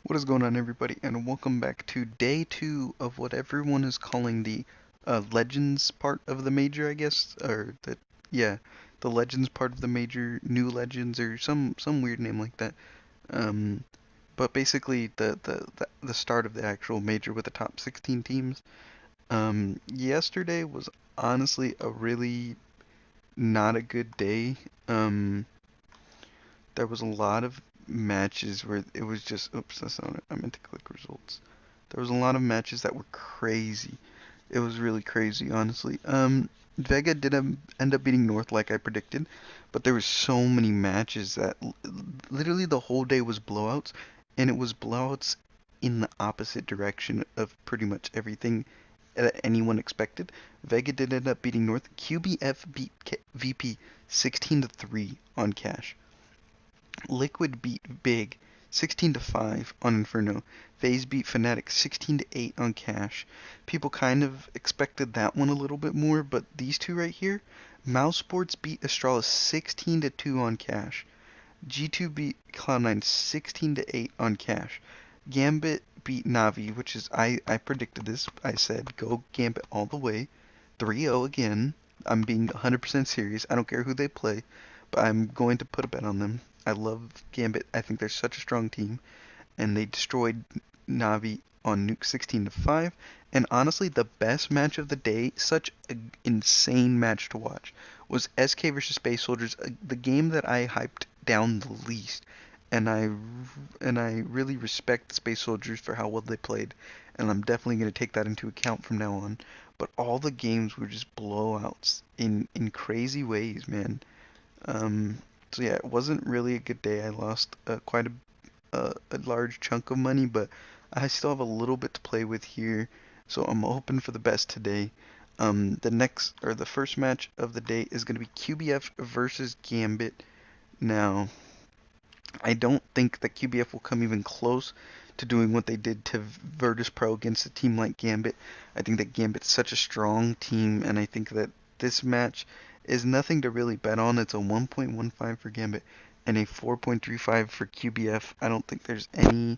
What is going on, everybody, and welcome back to day two of what everyone is calling the Legends part of the major, I guess, or yeah, the Legends part of the major, New Legends, or some weird name like that. Um, but basically, the start of the actual major with the top 16 teams. Yesterday was honestly a really not a good day. Um, there was a lot of matches where it was just, oops, that's not it. I meant to click results. There was a lot of matches that were crazy. It was really crazy, honestly. Vega did end up beating North like I predicted, but there was so many matches that literally the whole day was blowouts, and it was blowouts in the opposite direction of pretty much everything that anyone expected. Vega did end up beating North. QBF beat VP 16 to 3 on Cash. Liquid beat Big 16 to 5 on Inferno. FaZe beat Fnatic 16 to 8 on Cash. People kind of expected that one a little bit more, but these two right here, Mouse Sports beat Astralis 16 to 2 on Cash. G2 beat Cloud9 16 to 8 on Cash. Gambit beat Navi, which is I predicted this. I said go Gambit all the way. 3-0 again. I'm being 100% serious. I don't care who they play, but I'm going to put a bet on them. I love Gambit. I think they're such a strong team, and they destroyed Navi on Nuke 16 to 5. And honestly, the best match of the day, such an insane match to watch, was SK versus Space Soldiers, the game that I hyped down the least. And I really respect the Space Soldiers for how well they played, and I'm definitely going to take that into account from now on. But all the games were just blowouts in crazy ways, man. Um, so yeah, it wasn't really a good day. I lost quite a large chunk of money, but I still have a little bit to play with here, so I'm hoping for the best today. The first match of the day is going to be QBF versus Gambit. Now, I don't think that QBF will come even close to doing what they did to Virtus Pro against a team like Gambit. I think that Gambit's such a strong team, and I think that this match is nothing to really bet on. It's a 1.15 for Gambit and a 4.35 for QBF. I don't think there's any.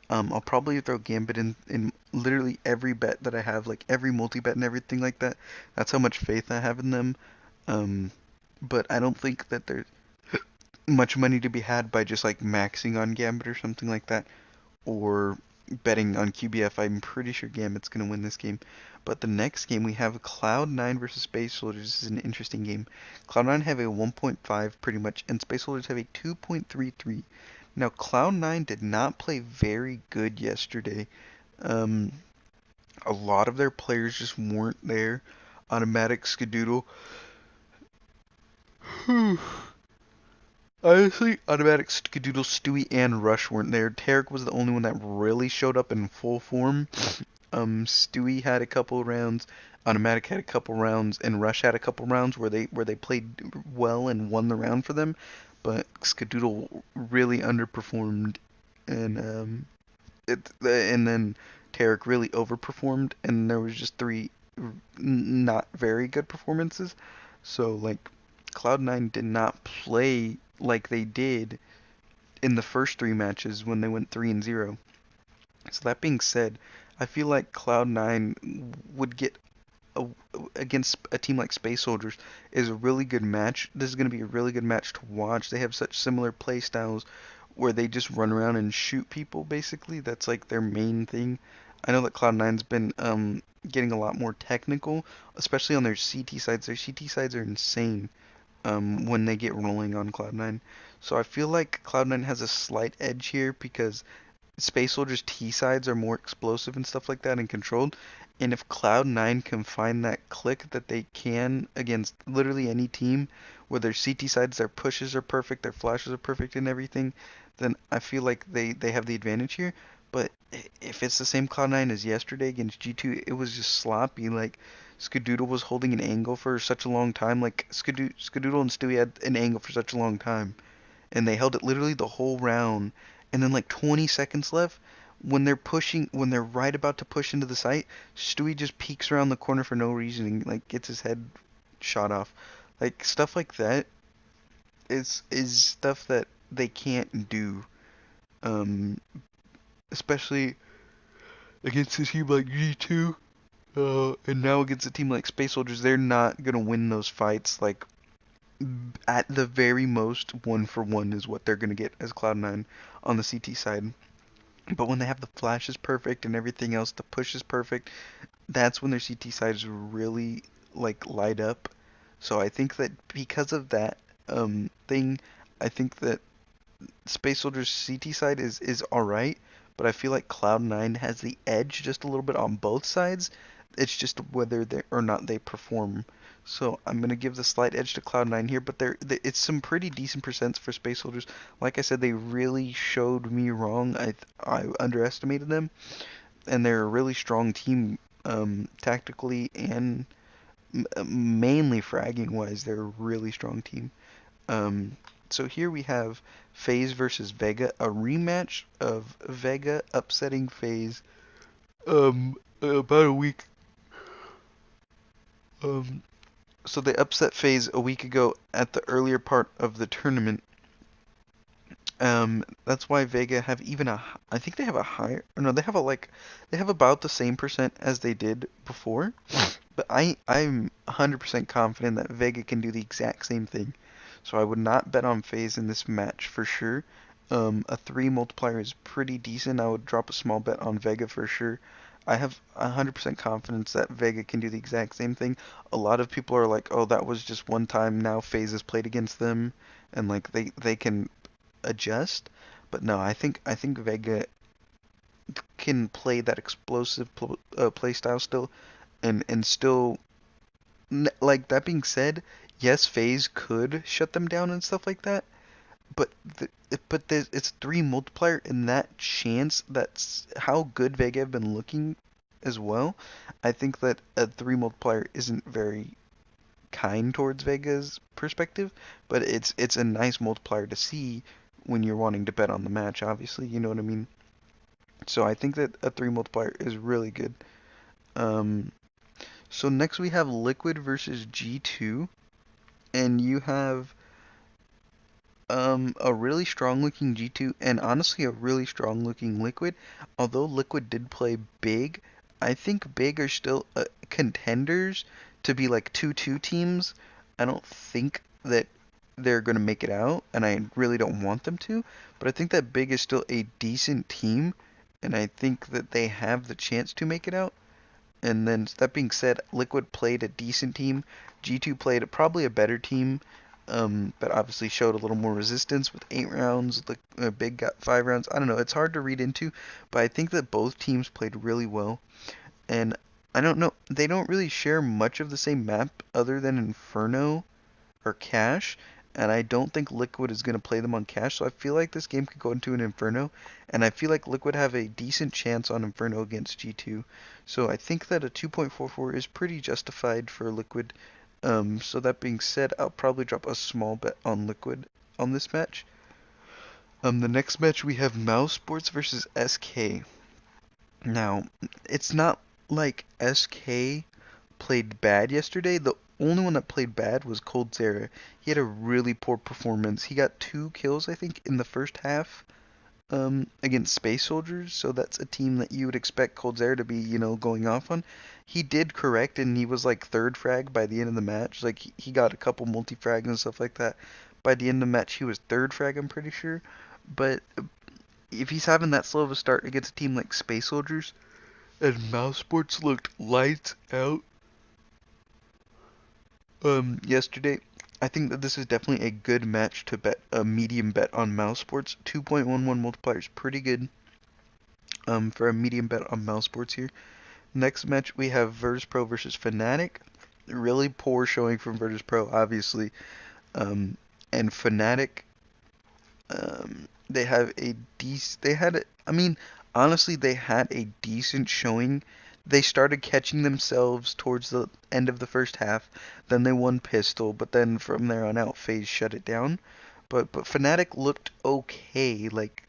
I'll probably throw Gambit in literally every bet that I have, like every multi bet and everything like that. That's how much faith I have in them. Um, but I don't think that there's much money to be had by just like maxing on Gambit or something like that, or betting on QBF. I'm pretty sure Gambit's going to win this game. But the next game we have Cloud9 versus Space Soldiers. This is an interesting game. Cloud9 have a 1.5 pretty much, and Space Soldiers have a 2.33. Now, Cloud9 did not play very good yesterday. Um, a lot of their players just weren't there. Automatic Skadoodle. Honestly, Automatic Skadoodle, Stewie, and Rush weren't there. Tarek was the only one that really showed up in full form. Stewie had a couple rounds, Automatic had a couple rounds, and Rush had a couple rounds where they played well and won the round for them. But Skadoodle really underperformed, and and then Tarek really overperformed, and there was just three not very good performances. So like Cloud9 did not play like they did in the first three matches when they went 3-0. So that being said, I feel like Cloud9 would get a, against a team like Space Soldiers is a really good match. This is going to be a really good match to watch. They have such similar play styles where they just run around and shoot people basically. That's like their main thing. I know that Cloud9's been getting a lot more technical, especially on their CT sides. Their CT sides are insane when they get rolling on Cloud9. So I feel like Cloud9 has a slight edge here because Space Soldier's T sides are more explosive and stuff like that and controlled. And if Cloud9 can find that click that they can against literally any team, where their CT sides, their pushes are perfect, their flashes are perfect and everything, then I feel like they have the advantage here. But if it's the same Cloud9 as yesterday against G2, it was just sloppy. Like, Skadoodle was holding an angle for such a long time. Like, Skadoodle and Stewie had an angle for such a long time. And they held it literally the whole round. And then, like, 20 seconds left, when they're right about to push into the site, Stewie just peeks around the corner for no reason and, like, gets his head shot off. Like, stuff like that is stuff that they can't do. Um, especially against a team like G2, and now against a team like Space Soldiers. They're not gonna win those fights. Like at the very most, 1-for-1 is what they're gonna get as Cloud9 on the CT side. But when they have the flash is perfect and everything else, the push is perfect, that's when their CT sides really like light up. So I think that because of that thing, I think that Space Soldier's CT side is alright, but I feel like Cloud9 has the edge just a little bit on both sides. It's just whether they or not they perform. So I'm gonna give the slight edge to Cloud9 here, but it's some pretty decent percents for Space Soldiers. Like I said, they really showed me wrong. I underestimated them, and they're a really strong team tactically and mainly fragging wise. They're a really strong team. Um, so here we have FaZe versus Vega, a rematch of Vega upsetting FaZe about a week. So they upset FaZe a week ago at the earlier part of the tournament. That's why Vega have even I think they have a higher, or no, they have about the same percent as they did before. But I'm 100% confident that Vega can do the exact same thing. So I would not bet on FaZe in this match for sure. A 3 multiplier is pretty decent. I would drop a small bet on Vega for sure. I have 100% confidence that Vega can do the exact same thing. A lot of people are like, oh, that was just one time. Now FaZe has played against them, and like they can adjust. But no, I think Vega can play that explosive play style still, and still like that being said, yes, FaZe could shut them down and stuff like that, but it's 3 multiplier, and that chance, that's how good Vega have been looking as well. I think that a 3 multiplier isn't very kind towards Vega's perspective, but it's a nice multiplier to see when you're wanting to bet on the match, obviously, you know what I mean? So I think that a 3 multiplier is really good. Um, so next we have Liquid versus G2, and you have a really strong looking G2 and honestly a really strong looking Liquid. Although Liquid did play Big, I think Big are still contenders to be like 2-2 teams. I don't think that they're going to make it out, and I really don't want them to, but I think that Big is still a decent team, and I think that they have the chance to make it out. And then that being said, Liquid played a decent team. G2 played probably a better team, but obviously showed a little more resistance with 8 rounds. Big got 5 rounds. I don't know. It's hard to read into, but I think that both teams played really well. And I don't know. They don't really share much of the same map other than Inferno or Cash. And I don't think Liquid is going to play them on Cash, so I feel like this game could go into an Inferno, and I feel like Liquid have a decent chance on Inferno against G2. So I think that a 2.44 is pretty justified for Liquid. So that being said, I'll probably drop a small bet on Liquid on this match. The next match we have Mouse Sports versus SK. Now, it's not like SK played bad yesterday. The only one that played bad was coldzera. He had a really poor performance. He got 2 kills, I think, in the first half against Space Soldiers, so that's a team that you would expect coldzera to be, going off on. He did correct, and he was like 3rd frag by the end of the match. Like, he got a couple multi-frags and stuff like that. By the end of the match, he was 3rd frag, I'm pretty sure. But if he's having that slow of a start against a team like Space Soldiers, and Mouse Sports looked lights out yesterday, I think that this is definitely a good match to bet a medium bet on Mouse Sports. 2.11 multiplier is pretty good for a medium bet on Mouse Sports here. Next match we have Virtus.pro versus Fnatic. Really poor showing from Virtus.pro, obviously. And Fnatic, they have a honestly, they had a decent showing. They started catching themselves towards the end of the first half. Then they won Pistol, but then from there on out, FaZe shut it down. But Fnatic looked okay. Like,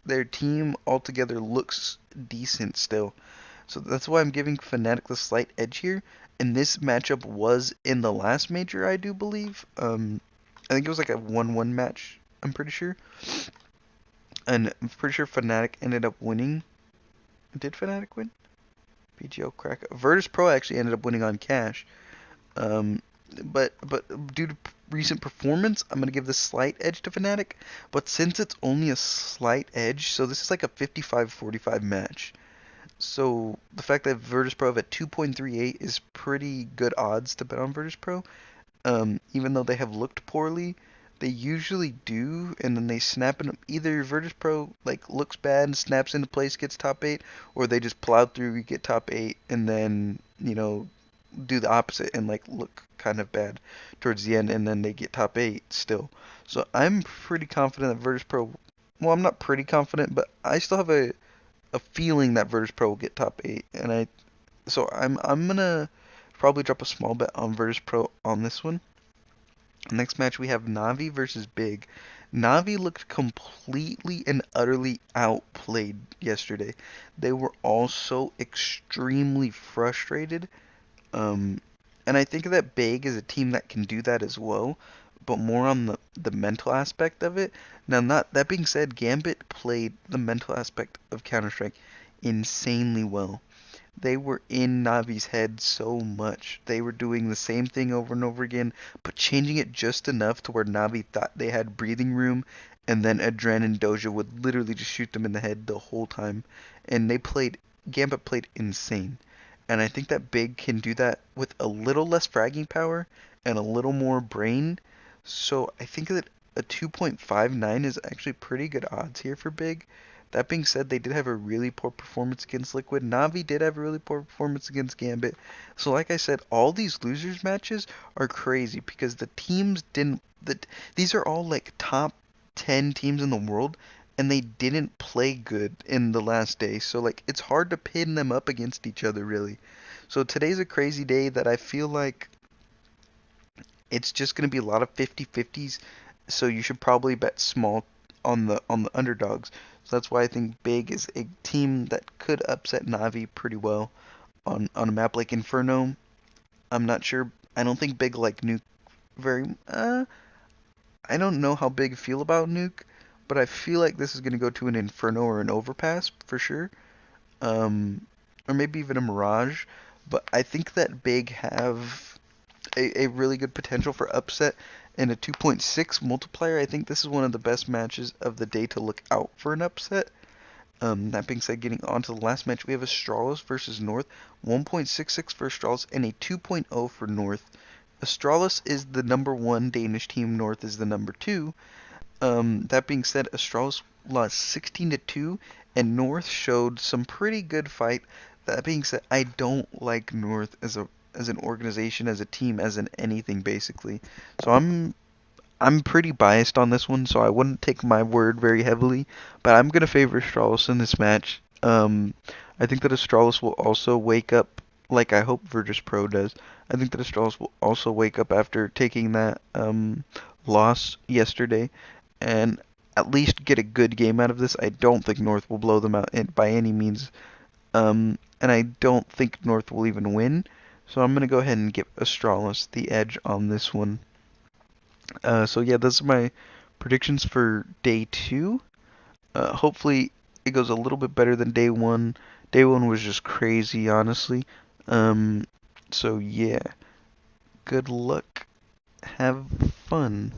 their team altogether looks decent still. So that's why I'm giving Fnatic the slight edge here. And this matchup was in the last major, I do believe. I think it was like a 1-1 match, I'm pretty sure. And I'm pretty sure Fnatic ended up winning. Did Fnatic win? PGL crack. Virtus Pro actually ended up winning on cash. Um, but due to recent performance, I'm gonna give this slight edge to Fnatic. But since it's only a slight edge, so this is like a 55-45 match. So the fact that Virtus Pro have a 2.38 is pretty good odds to bet on Virtus Pro. Even though they have looked poorly, they usually do, and then they snap in. Either Virtus Pro like looks bad and snaps into place, gets top eight, or they just plow through, get top eight, and then do the opposite and like look kind of bad towards the end, and then they get top eight still. So I'm pretty confident that Virtus Pro. Well, I'm not pretty confident, but I still have a feeling that Virtus Pro will get top eight, and I'm gonna probably drop a small bet on Virtus Pro on this one. Next match we have Navi versus Big. Navi looked completely and utterly outplayed yesterday. They were all so extremely frustrated. Um, and I think that Big is a team that can do that as well, but more on the mental aspect of it. Now, not that being said, Gambit played the mental aspect of Counter-Strike insanely well. They were in Navi's head so much. They were doing the same thing over and over again, but changing it just enough to where Navi thought they had breathing room, and then Adren and Doja would literally just shoot them in the head the whole time. And Gambit played insane. And I think that Big can do that with a little less fragging power and a little more brain. So I think that a 2.59 is actually pretty good odds here for Big. That being said, they did have a really poor performance against Liquid. Navi did have a really poor performance against Gambit. So like I said, all these losers matches are crazy because the teams didn't these are all like top 10 teams in the world, and they didn't play good in the last day. So like it's hard to pin them up against each other really. So today's a crazy day that I feel like it's just going to be a lot of 50-50s. So you should probably bet small on the underdogs. So that's why I think Big is a team that could upset Navi pretty well on a map like Inferno. I'm not sure. I don't think Big like Nuke very. I don't know how Big feel about Nuke, but I feel like this is gonna go to an Inferno or an Overpass for sure. Or maybe even a Mirage. But I think that Big have a really good potential for upset and a 2.6 multiplier. I think this is one of the best matches of the day to look out for an upset. That being said, getting on to the last match, we have Astralis versus North. 1.66 for Astralis and a 2.0 for North. Astralis is the number one Danish team. North is the number two. That being said, Astralis lost 16-2, and North showed some pretty good fight. That being said, I don't like North as an organization, as a team, as in anything basically. So I'm pretty biased on this one, so I wouldn't take my word very heavily, but I'm gonna favor Astralis in this match. I think that Astralis will also wake up, like I hope Virtus Pro does. I think that Astralis will also wake up after taking that loss yesterday, and at least get a good game out of this. I don't think North will blow them out by any means, and I don't think North will even win. So I'm gonna go ahead and give Astralis the edge on this one. So yeah, those are my predictions for day two. Hopefully it goes a little bit better than day one. Day one was just crazy, honestly. So yeah, good luck. Have fun.